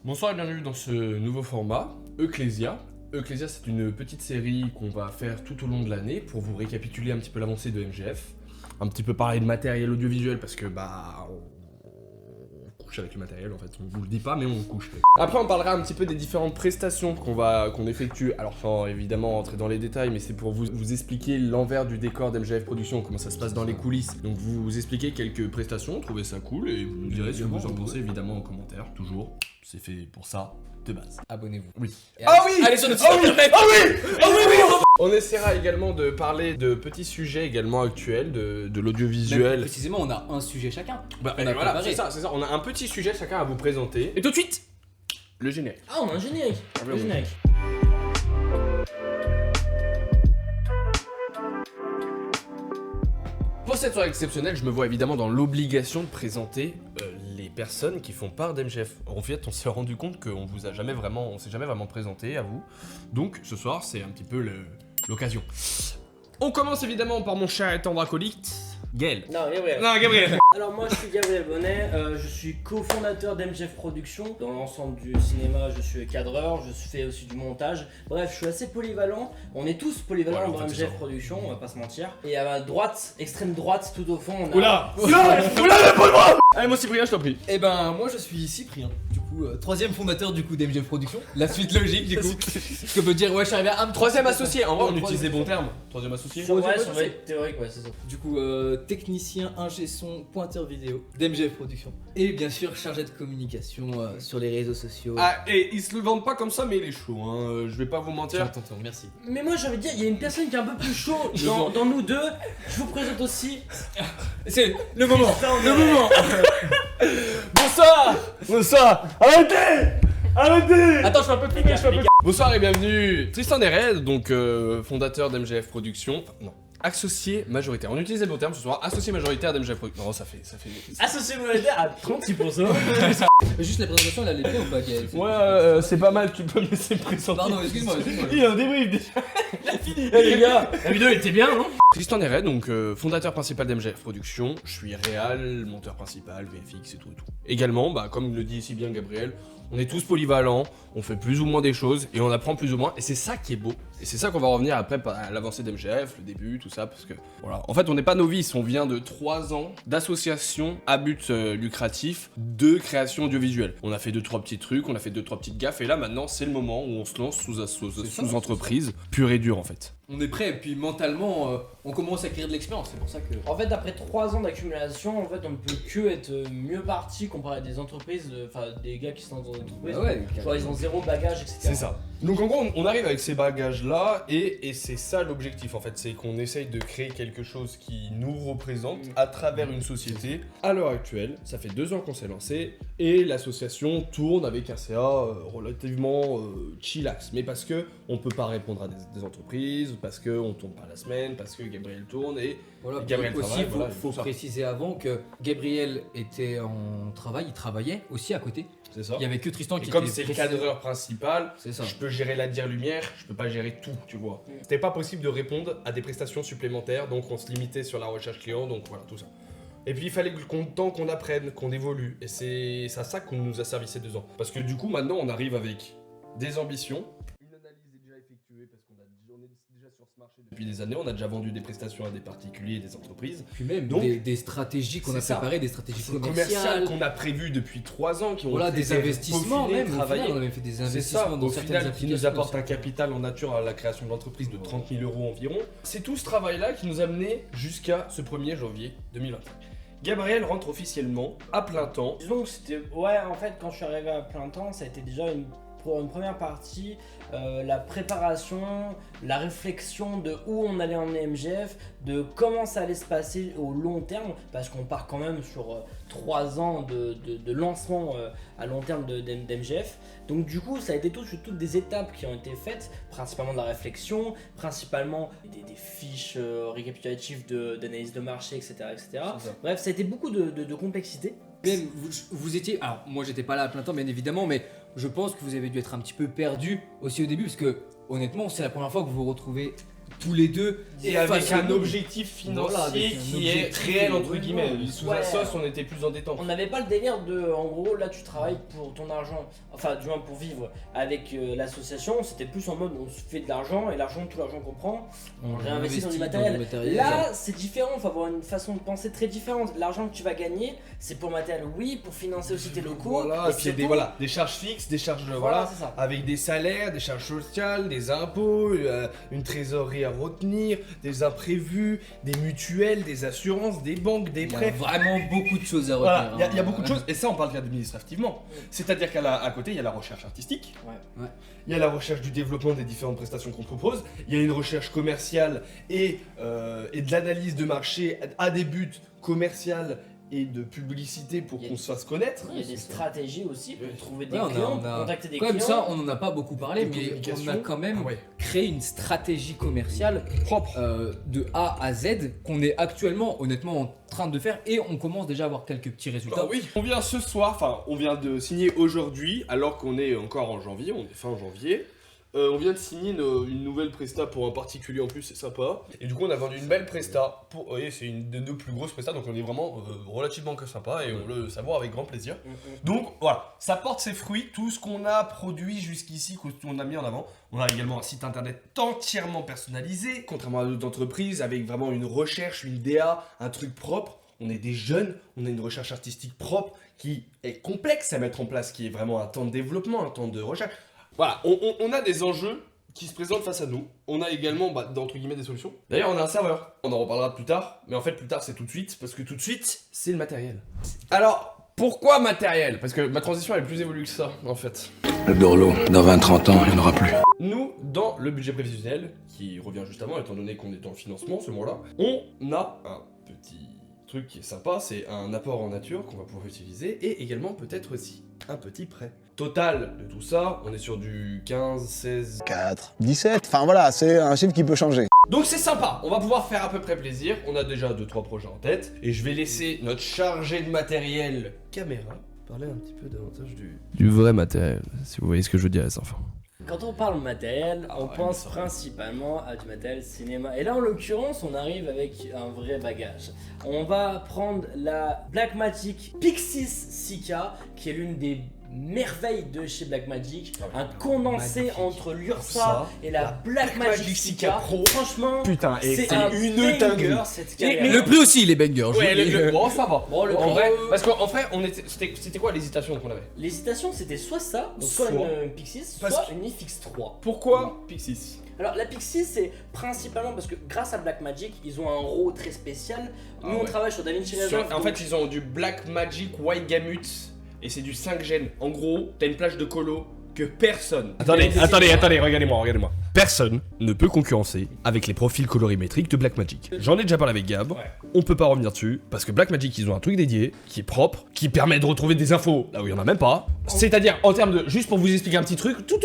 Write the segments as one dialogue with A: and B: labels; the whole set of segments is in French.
A: Bonsoir et bienvenue dans ce nouveau format, Ecclesia. Ecclesia, c'est une petite série qu'on va faire tout au long de l'année pour vous récapituler un petit peu l'avancée de MGF, un petit peu parler de matériel audiovisuel parce que on couche avec le matériel en fait, on vous le dit pas mais on couche. Après on parlera un petit peu des différentes prestations qu'on effectue, alors sans évidemment entrer dans les détails mais c'est pour vous expliquer l'envers du décor d'MGF Productions, comment ça se passe dans les coulisses. Donc vous expliquer quelques prestations, trouvez ça cool et vous nous direz ce que vous en pensez évidemment en commentaire, toujours. C'est fait pour ça, de base.
B: Abonnez-vous.
A: Oui.
B: Ah oui. Allez sur notre site internet.
A: On essaiera également de parler de petits sujets également actuels, de l'audiovisuel.
B: Précisément, on a un sujet chacun.
A: Bah,
B: on a
A: voilà,
B: préparé.
A: c'est ça. On a un petit sujet chacun à vous présenter. Et tout de suite, le générique.
C: Ah, on a un générique. Le générique.
A: Pour cette soirée exceptionnelle, je me vois évidemment dans l'obligation de présenter les personnes qui font part d'MGF. En fait, on s'est rendu compte qu'on vous a jamais vraiment, on s'est jamais vraiment présenté à vous. Donc, ce soir, c'est un petit peu l'occasion. On commence évidemment par mon cher et tendre acolyte, Gaël.
C: Non, Gabriel.
A: Non, Gabriel.
C: Alors moi je suis Gabriel Bonnet, je suis cofondateur d'MGF Productions. Dans l'ensemble du cinéma, je suis cadreur, je fais aussi du montage. Bref, je suis assez polyvalent. On est tous polyvalents
A: Ouais, en
C: dans
A: fait, c'est
C: MGF
A: ça.
C: Productions, on va pas se mentir. Et à ma droite, extrême droite, tout au fond, on a...
A: Oula, pas le droit. Allez, moi Cyprien, je t'en prie.
B: Et ben moi je suis Cyprien, du coup troisième fondateur du coup d'MGF Productions. La suite logique du coup. Ce qu'on peut dire, ouais, je suis arrivé à un
A: Troisième associé, en vrai, on
B: Troisième
A: utilise les bons
B: associé.
A: termes. Troisième associé.
C: Sur, ouais,
B: Troisième
C: sur
B: associé.
C: les théoriques, ouais, c'est ça.
B: Du coup technicien, ingé son, pointeur vidéo d'MGF Productions. Et bien sûr chargé de communication sur les réseaux sociaux.
A: Ah, et ils se le vendent pas comme ça, mais il est chaud, hein. Je vais pas vous mentir.
B: J'entends, merci.
C: Mais moi j'ai envie de dire, il y a une personne qui est un peu plus chaud
A: Je
C: dans,
A: vois.
C: dans nous deux. Je vous présente aussi...
B: C'est le moment.
C: Tristan
B: Le
C: Neret.
B: moment.
A: Bonsoir. Bonsoir. Arrêtez.
B: Attends, je suis un peu plus je suis un peu.
A: Bonsoir et bienvenue. Tristan Neret, donc fondateur d'MGF Productions. Enfin, non. Associé majoritaire. On utilise le bon terme ce soir. Associé majoritaire d'MGF Productions. Non, ça fait.
C: Associé monétaire à 36%.
B: Juste la présentation, elle allait bien ou pas, Gaël?
A: Ouais, c'est pas mal. Tu peux me laisser présenter.
B: Pardon, excuse-moi.
A: Il y a un débrief déjà.
C: Les gars, la vidéo était bien, non?
A: Tristan Neret, donc fondateur principal d'MGF Productions. Je suis réal, monteur principal, VFX et tout et tout. Également, comme le dit si bien Gabriel, on est tous polyvalents, on fait plus ou moins des choses et on apprend plus ou moins. Et c'est ça qui est beau. Et c'est ça qu'on va revenir après à l'avancée d'MGF, le début, tout ça, parce que voilà. En fait, on n'est pas novices, on vient de 3 ans d'association à but lucratif de création audiovisuelle. On a fait 2-3 petits trucs, on a fait 2-3 petites gaffes et là maintenant c'est le moment où on se lance sous entreprise pure et dure en fait.
B: On est prêt, et puis mentalement, on commence à acquérir de l'expérience, c'est pour ça que...
C: En fait, après 3 ans d'accumulation, en fait, on ne peut que être mieux parti comparé à des entreprises, enfin des gars qui sont dans des entreprises.
B: Ah ouais,
C: genre, ils ont zéro bagage, etc.
A: C'est ça. Donc en gros, on arrive avec ces bagages-là et c'est ça l'objectif en fait, c'est qu'on essaye de créer quelque chose qui nous représente à travers une société. À l'heure actuelle, ça fait 2 ans qu'on s'est lancé et l'association tourne avec un CA relativement chillax. Mais parce que on peut pas répondre à des entreprises, parce que on tourne pas la semaine, parce que Gabriel tourne et
B: Voilà,
A: Et Gabriel
B: aussi,
A: travaille,
B: faut,
A: voilà,
B: faut
A: tout ça.
B: préciser avant que Gabriel était en travail, il travaillait aussi à côté.
A: c'est ça.
B: Il y avait que Tristan qui
A: Et comme
B: était
A: c'est le
B: précisé.
A: cadreur principal,
B: C'est ça.
A: je peux gérer la lumière, je peux pas gérer tout, tu vois. C'était pas possible de répondre à des prestations supplémentaires, donc on se limitait sur la recherche client, donc voilà, tout ça. Et puis il fallait tant qu'on apprenne, qu'on évolue, et c'est à ça qu'on nous a servi ces 2 ans. Parce que du coup, maintenant, on arrive avec des ambitions. Une analyse est déjà effectuée, parce qu'on est déjà sur ce marché depuis des années, on a déjà vendu des prestations à des particuliers et des entreprises.
B: Puis même
A: Donc,
B: des stratégies qu'on a
A: c'est ça.
B: préparées, des stratégies
A: Commerciales
B: commerciales.
A: qu'on a prévues depuis 3 ans, qui ont
B: Voilà,
A: été
B: des investissements
A: peaufinées,
B: même. Au
A: travaillées.
B: final, on avait fait des
A: C'est
B: investissements
A: ça,
B: dans
A: au
B: certaines
A: final, qui
B: applications.
A: nous apporte
B: aussi.
A: un capital en nature à la création de l'entreprise de 30 000 euros environ. C'est tout ce travail-là qui nous a mené jusqu'à ce 1er janvier 2025. Gabriel rentre officiellement à plein temps.
C: Disons que c'était. Ouais, en fait, quand je suis arrivé à plein temps, ça a été déjà pour une première partie, la préparation, la réflexion de où on allait emmener MGF, de comment ça allait se passer au long terme, parce qu'on part quand même sur 3 ans de lancement à long terme d'MGF. Donc du coup, ça a été toutes des étapes qui ont été faites, principalement de la réflexion, principalement des fiches récapitulatives d'analyse de marché, etc. etc.
A: C'est ça.
C: Bref, ça a été beaucoup de complexité.
B: Même vous étiez, alors moi j'étais pas là à plein temps bien évidemment, mais je pense que vous avez dû être un petit peu perdu aussi au début parce que honnêtement c'est la première fois que vous vous retrouvez tous les deux.
A: Et avec
B: face
A: un
B: au-
A: objectif financier
B: Voilà, avec un
A: qui est
B: objectif,
A: réel entre
B: ouais,
A: guillemets.
B: ouais.
A: Sous
C: Ouais.
A: la sauce, on était plus en détente.
C: On n'avait pas le délire de, en gros, là tu travailles pour ton argent, enfin du moins pour vivre avec l'association, c'était plus en mode on se fait de l'argent et l'argent, tout l'argent qu'on prend, on le réinvestit dans du matériel. Là c'est différent, il faut avoir une façon de penser très différente. L'argent que tu vas gagner, c'est pour le matériel, oui, pour financer aussi tes locaux.
A: Voilà,
C: et
A: puis il y a
C: surtout-
A: des charges fixes, des charges
C: Voilà, c'est ça.
A: avec des salaires, des charges sociales, des impôts, une trésorerie à retenir, des imprévus, des mutuelles, des assurances, des banques, des
B: Il y a
A: prêts.
B: vraiment beaucoup de choses à
A: Voilà,
B: retenir.
A: il y a beaucoup de choses, et ça on parle administrativement. C'est-à-dire qu'à côté, il y a la recherche artistique,
C: Ouais.
A: il y a la recherche du développement des différentes prestations qu'on propose, il y a une recherche commerciale et de l'analyse de marché à des buts commerciaux et de publicité pour
C: Il y a-
A: qu'on se fasse connaître.
C: Il y a des stratégies aussi pour trouver des
B: Ouais,
C: clients,
B: on a-
C: contacter des
B: Comme
C: clients.
B: ça, on en a pas beaucoup parlé,
A: de
B: mais on
A: communication.
B: a quand même
A: Ah ouais.
B: créé une stratégie commerciale
A: Propre.
B: de A à Z qu'on est actuellement, honnêtement, en train de faire et on commence déjà à avoir quelques petits résultats.
A: Bah oui, on vient ce soir, enfin on vient de signer aujourd'hui, alors qu'on est encore en janvier, on est fin janvier. On vient de signer une nouvelle presta pour un particulier en plus, c'est sympa. Et du coup on a vendu une belle presta, vous voyez c'est une de nos plus grosses prestas, donc on est vraiment relativement que sympa et on le savoir avec grand plaisir. Donc voilà, ça porte ses fruits, tout ce qu'on a produit jusqu'ici, qu'on a mis en avant. On a également un site internet entièrement personnalisé, contrairement à d'autres entreprises, avec vraiment une recherche, une DA, un truc propre. On est des jeunes, on a une recherche artistique propre qui est complexe à mettre en place, qui est vraiment un temps de développement, un temps de recherche. Voilà, on a des enjeux qui se présentent face à nous. On a également, entre guillemets, des solutions. D'ailleurs, on a un serveur. On en reparlera plus tard, mais en fait, plus tard, c'est tout de suite, parce que tout de suite, c'est le matériel. Alors, pourquoi matériel? Parce que ma transition, elle est plus évoluée que ça, en fait.
D: Le Dorlo, dans 20-30 ans, il n'y en aura plus.
A: Nous, dans le budget prévisionnel, qui revient juste avant, étant donné qu'on est en financement ce mois-là, on a un petit truc qui est sympa, c'est un apport en nature qu'on va pouvoir utiliser, et également peut-être aussi un petit prêt. Total de tout ça, on est sur du 15, 16...
E: 4, 17, enfin voilà, c'est un chiffre qui peut changer.
A: Donc c'est sympa, on va pouvoir faire à peu près plaisir, on a déjà 2-3 projets en tête, et je vais laisser notre chargé de matériel caméra parler un petit peu davantage du vrai matériel, si vous voyez ce que je veux dire à les enfants.
C: Quand on parle matériel, on
A: ouais,
C: pense
A: mais ça-
C: principalement à du matériel cinéma. Et là, en l'occurrence, on arrive avec un vrai bagage. On va prendre la Blackmagic Pixis 6K, qui est l'une des merveilles de chez Blackmagic.
A: Ah ouais.
C: Un condensé
B: Magnifique.
C: entre l'Ursa
A: Ça,
C: et la Blackmagic 6K
A: Pro.
C: Franchement,
A: Putain, et
C: c'est
A: c'est
C: un
A: une
C: banger,
A: dinguerie.
C: cette
A: Mais
C: caméra.
B: Le prix aussi, il est banger. je
A: Ouais,
B: vous le dis.
A: bon, ça va.
C: Bon, le
A: En
C: prix,
A: vrai, parce qu'en vrai, c'était quoi l'hésitation qu'on avait?
C: l'hésitation, c'était soit ça, donc soit
A: Soit.
C: une Pixis,
A: Parce
C: soit
A: que-
C: une FX3.
A: Pourquoi Pixis?
C: Alors la Pixis c'est principalement parce que grâce à Blackmagic ils ont un RAW très spécial. Nous
A: Ah
C: on
A: ouais.
C: travaille sur DaVinci Resolve.
A: En fait, ils ont du Blackmagic White Gamut et c'est du 5 gen. En gros, t'as une plage de colo que personne. Attendez, regardez-moi. Personne ne peut concurrencer avec les profils colorimétriques de Blackmagic. J'en ai déjà parlé avec Gab.
C: Ouais.
A: On peut pas revenir dessus parce que Blackmagic ils ont un truc dédié qui est propre, qui permet de retrouver des infos là où il y en a même pas. C'est-à-dire en termes de, juste pour vous expliquer un petit truc, tout,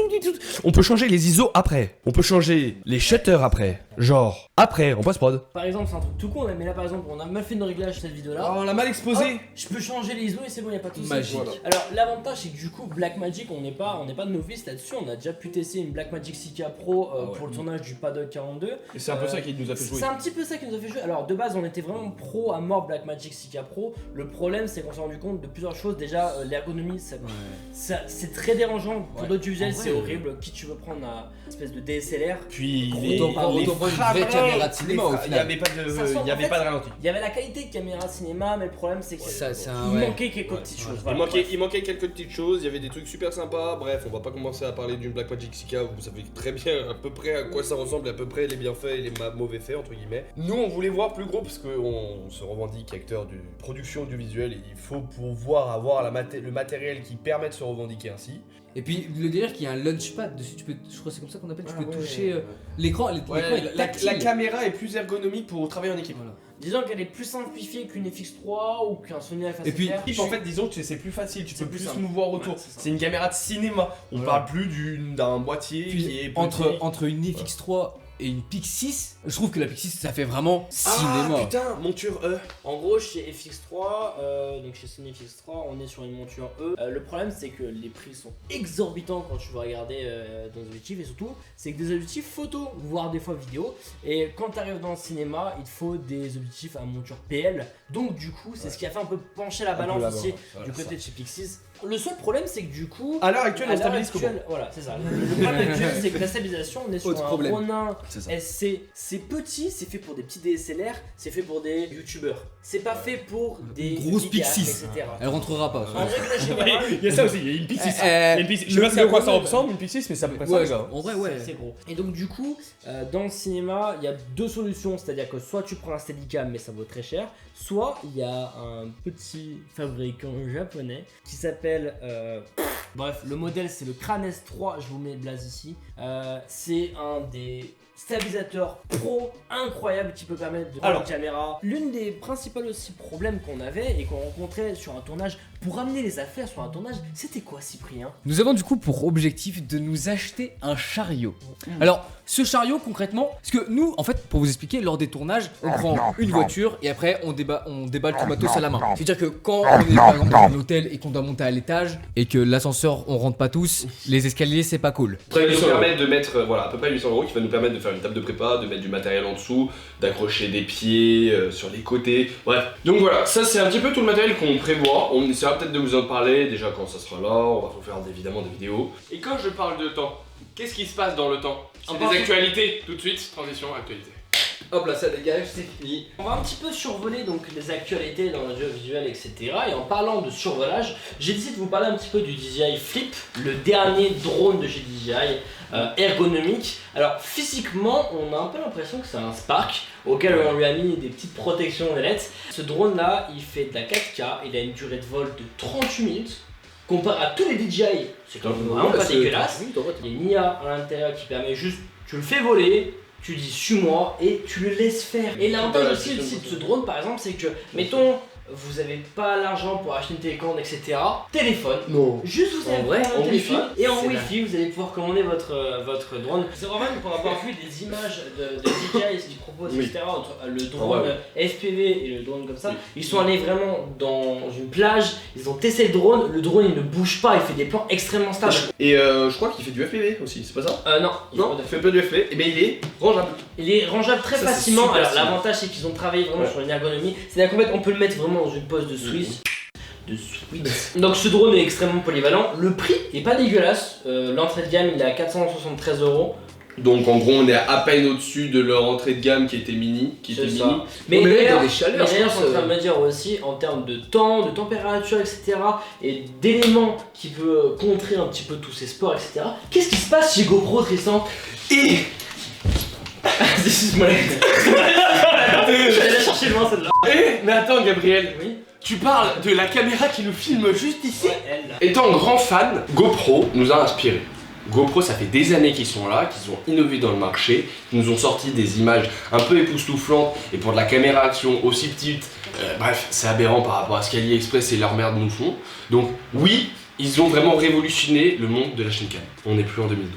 A: on peut changer les ISO après, on peut changer les shutters après, genre après en post-prod.
C: Par exemple c'est un truc tout con mais là par exemple on a mal fait nos réglages cette vidéo là.
A: Oh, on l'a mal exposé.
C: Je peux changer les ISO et c'est bon, y a pas de soucis.
B: Magique.
A: Voilà.
C: Alors l'avantage c'est que du coup Blackmagic on n'est pas de novice là-dessus, on a déjà pu tester une Blackmagic 6K Pro
A: Ah ouais.
C: pour le tournage du Paddock 42.
A: Et c'est un peu ça qui nous a fait jouer.
C: C'est un petit peu ça qui nous a fait jouer. Alors de base on était vraiment pro à mort Blackmagic 6K Pro. Le problème c'est qu'on s'est rendu compte de plusieurs choses. Déjà l'ergonomie c'est très dérangeant pour
A: Ouais.
C: d'autres visuels,
B: En vrai,
C: c'est horrible. Qui tu veux prendre une espèce de DSLR.
A: Puis
B: Autant prendre une vraie caméra de cinéma, au
A: Il
B: final.
A: n'y avait pas
C: Ça sent,
A: de, il y
C: en
A: avait
C: fait,
A: pas de ralenti.
C: Il y avait la qualité de caméra cinéma mais le problème c'est que
B: Ça, c'est
C: il
B: un. Ouais.
C: manquait quelques petites choses.
A: Il
C: Voilà,
A: manquait,
C: bref.
A: il manquait quelques petites choses, il y avait des trucs super sympas. Bref, on va pas commencer à parler d'une Blackmagic 6K, vous savez très bien à peu près à quoi ça ressemble, à peu près les bienfaits et les mauvais faits entre guillemets. Nous on voulait voir plus gros parce qu'on se revendique acteur de production audiovisuelle et il faut pouvoir avoir le matériel qui permet de se revendiquer ainsi.
B: Et puis le délire qu'il y a un launchpad dessus, tu peux, je crois que c'est comme ça qu'on appelle, tu
C: Ah
B: peux
C: ouais,
B: toucher
C: ouais.
B: l'écran. L'écran est
A: la
B: tactile.
A: caméra est plus ergonomique pour travailler en équipe.
B: Voilà.
C: Disons qu'elle est plus simplifiée qu'une FX3 ou qu'un Sony Alpha
B: Et puis,
C: 7R.
A: En fait, disons que c'est plus facile, tu
C: C'est
A: peux
C: plus
A: plus
C: simple.
A: mouvoir autour.
C: Ouais, c'est ça.
A: c'est une caméra de cinéma. On
B: Voilà.
A: parle plus d'un boîtier
B: Puis,
A: qui est petit.
B: entre une FX3
F: et une Pixis, je trouve que la Pixis ça fait vraiment cinéma.
A: Ah putain, monture E.
C: En gros, chez FX3, donc chez Sony FX3, on est sur une monture E. Le problème, c'est que les prix sont exorbitants quand tu vas regarder dans les objectifs, et surtout, c'est que des objectifs photo, voire des fois vidéo. Et quand tu arrives dans le cinéma, il te faut des objectifs à monture PL. Donc, du coup, c'est ce qui a fait un peu pencher la balance aussi du côté de chez Pixis. Le seul problème, c'est que du coup,
A: À l'heure actuelle, on stabilise comment?
C: voilà, c'est ça. Le problème actuel, c'est que la stabilisation, on est sur
F: Autre
C: un
F: problème.
C: Ronin
F: C'est ça.
C: SC. C'est petit, c'est fait pour des petits DSLR, c'est fait pour des youtubeurs. C'est pas fait pour des
F: Grosse
C: vidéastes,
F: Pixis.
C: etc.
F: Elle rentrera pas.
C: En règle générale,
A: Il y a ça aussi, il y a une Pixis.
F: Il y a une
A: Je sais pas c'est à quoi ça ressemble, une Pixis, mais c'est à peu près ça,
F: Ouais,
A: les gars.
F: en vrai, ouais.
C: c'est gros. Et donc du coup, dans le cinéma, il y a deux solutions, c'est-à-dire que soit tu prends un Steadicam mais ça vaut très cher, soit il y a un petit fabricant japonais qui s'appelle... bref, le modèle c'est le Crane S3, je vous mets le blaze ici. C'est un des stabilisateur pro incroyable qui peut permettre de prendre une caméra. L'une des principaux aussi problèmes qu'on avait et qu'on rencontrait sur un tournage pour amener les affaires sur un tournage, c'était quoi, Cyprien?
F: Nous avons du coup pour objectif de nous acheter un chariot. Alors, ce chariot concrètement, parce que nous, en fait, pour vous expliquer, lors des tournages, on prend une voiture et après on déballe tout le matos à la main. C'est-à-dire que quand on est par exemple dans un hôtel et qu'on doit monter à l'étage et que l'ascenseur on rentre pas tous, les escaliers c'est pas cool.
G: Ça va nous permettre de mettre voilà, à peu près 800 € qui va nous permettre de faire une table de prépa, de mettre du matériel en dessous, d'accrocher des pieds sur les côtés, bref. Donc voilà, ça c'est un petit peu tout le matériel qu'on prévoit. On essaiera peut-être de vous en parler déjà quand ça sera là, on va vous faire évidemment des vidéos. Et quand je parle de temps, qu'est-ce qui se passe dans le temps? C'est des actualités, tout de suite, transition, actualité.
B: Hop là, ça dégage, c'est fini.
C: On va un petit peu survoler donc les actualités dans l'audiovisuel, etc. Et en parlant de survolage, j'ai décidé de vous parler un petit peu du DJI Flip, le dernier drone de chez DJI, ergonomique. Alors physiquement, on a un peu l'impression que c'est un Spark auquel on lui a mis des petites protections LED. Ce drone là, il fait de la 4K, il a une durée de vol de 38 minutes. Comparé à tous les DJI, c'est quand même vraiment pas dégueulasse. Il y a une IA à l'intérieur qui permet juste, tu le fais voler, tu dis suis-moi et tu le laisses faire. Et l'avantage aussi de ce drone par exemple, c'est que, mettons, vous avez pas l'argent pour acheter une télécommande, etc. Téléphone.
B: Non.
C: Juste vous allez
B: vrai,
C: prendre un
B: en
C: téléphone
B: Wi-Fi,
C: et en
B: c'est
C: Wi-Fi vous allez pouvoir commander votre drone. C'est vraiment pour avoir vu des images de DJI, ce qu'ils proposent, etc. Entre le drone FPV et le drone comme ça. Ils sont allés vraiment dans une plage, ils ont testé le drone il ne bouge pas, il fait des plans extrêmement stables.
G: Et je crois qu'il fait du FPV aussi, c'est pas ça?
C: Non,
G: Non, il fait pas du FPV, et bien il est rangeable.
C: il est rangeable très
G: Ça, c'est
C: facilement.
G: super
C: Alors
G: stylé.
C: l'avantage c'est qu'ils ont travaillé vraiment sur une ergonomie. C'est-à-dire qu'en fait on peut le mettre vraiment dans une pose de Suisse. Donc ce drone est extrêmement polyvalent. Le prix est pas dégueulasse. L'entrée de gamme il est à 473 €.
G: Donc en gros on est à peine au-dessus de leur entrée de gamme qui était mini,
C: C'est ça.
B: Mais
C: Mais
B: là, il y a
C: d'ailleurs,
B: des chaleurs,
C: je
B: je
C: suis
B: pense,
C: en train de me dire aussi en termes de temps, de température, etc. et d'éléments qui peut contrer un petit peu tous ces sports, etc. Qu'est-ce qui se passe chez GoPro, Tristan?
G: Et
C: This is my J'allais la chercher loin celle-là.
G: mais attends Gabriel,
C: Oui.
G: tu parles de la caméra qui nous filme juste ici.
C: Ouais, elle là.
G: Étant grand fan, GoPro nous a inspiré. GoPro, ça fait des années qu'ils sont là, qu'ils ont innové dans le marché, qu'ils nous ont sorti des images un peu époustouflantes, et pour de la caméra action aussi petite, bref, c'est aberrant par rapport à ce qu'AliExpress et leur merde nous font. Donc oui, ils ont vraiment révolutionné le monde de la chaîne cam. On n'est plus en 2012.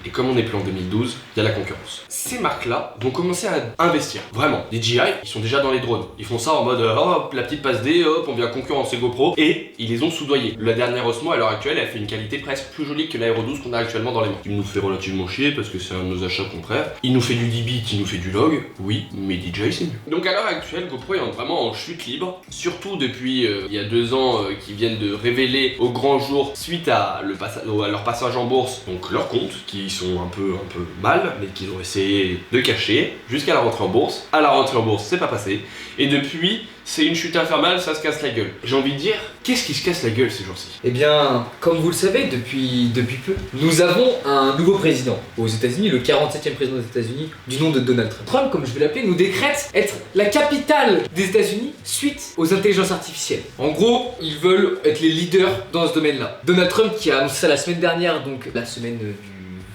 G: Et comme on n'est plus en 2012, il y a la concurrence. Ces marques-là vont commencer à investir. Vraiment, les DJI, ils sont déjà dans les drones. Ils font ça en mode hop, la petite passe D, hop, on vient concurrencer GoPro. Et ils les ont soudoyés. La dernière Osmo, à l'heure actuelle, elle fait une qualité presque plus jolie que l'Aero 12 qu'on a actuellement dans les mains. Il nous fait relativement chier parce que c'est un de nos achats qu'on préfère. Il nous fait du 10 bits, il nous fait du log. Oui, mais DJI c'est mieux. Donc à l'heure actuelle, GoPro est vraiment en chute libre. Surtout depuis il y a 2 ans qu'ils viennent de révéler au grand jour suite à leur passage en bourse, donc leur compte, qui sont un peu mal, mais qu'ils ont essayé de cacher jusqu'à la rentrée en bourse. À la rentrée en bourse, c'est pas passé. Et depuis, c'est une chute infernale, ça se casse la gueule. J'ai envie de dire, qu'est-ce qui se casse la gueule ces jours-ci?
F: Eh bien, comme vous le savez, depuis peu, nous avons un nouveau président aux États-Unis, le 47e président des États-Unis, du nom de Donald Trump. Trump, comme je vais l'appeler, nous décrète être la capitale des États-Unis suite aux intelligences artificielles. En gros, ils veulent être les leaders dans ce domaine-là. Donald Trump qui a annoncé ça la semaine dernière, donc la semaine du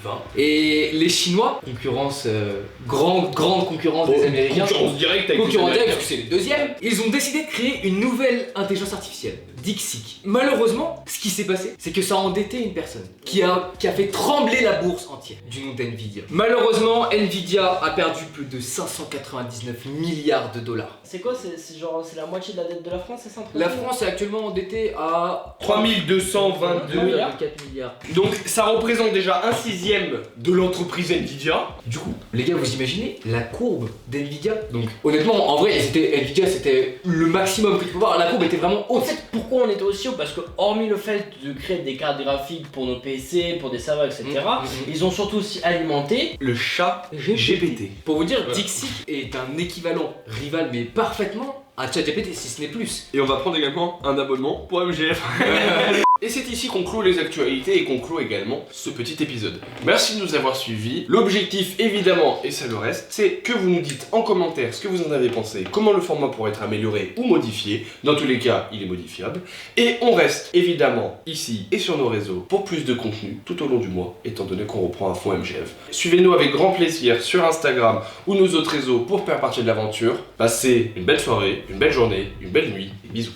F: 2020. Et les Chinois, grande concurrence des Américains,
G: Concurrence directe avec les
F: concurrence directe,
G: Américains.
F: parce que c'est les deuxièmes, ils ont décidé de créer une nouvelle intelligence artificielle, DeepSeek. Malheureusement, ce qui s'est passé, c'est que ça a endetté une personne qui a fait trembler la bourse entière du nom d'NVIDIA. Malheureusement, NVIDIA a perdu plus de 599 milliards de dollars.
C: C'est quoi? C'est la moitié de la dette de la France, c'est ça?
F: La France est actuellement endettée à
G: 3222
F: 2,4 milliards.
G: Donc ça représente déjà un sixième de l'entreprise Nvidia.
F: Du coup, les gars, vous imaginez la courbe d'NVIDIA? Donc, honnêtement, en vrai, NVIDIA, c'était le maximum que tu peux voir. La courbe était vraiment
C: En
F: haute.
C: fait, pourquoi on était aussi haut? Parce que, hormis le fait de créer des cartes graphiques pour nos PC, pour des serveurs, etc., ils ont surtout aussi alimenté.
G: Le chat GPT.
F: Pour vous dire, DeepSeek est un équivalent rival, mais parfaitement, à ChatGPT, si ce n'est plus.
G: Et on va prendre également un abonnement pour MGF. Et c'est ici qu'on clôt les actualités et qu'on clôt également ce petit épisode. Merci de nous avoir suivis. L'objectif, évidemment, et ça le reste, c'est que vous nous dites en commentaire ce que vous en avez pensé, comment le format pourrait être amélioré ou modifié. Dans tous les cas, il est modifiable. Et on reste évidemment ici et sur nos réseaux pour plus de contenu tout au long du mois, étant donné qu'on reprend à fond MGF. Suivez-nous avec grand plaisir sur Instagram ou nos autres réseaux pour faire partie de l'aventure. Passez une belle soirée, une belle journée, une belle nuit et bisous.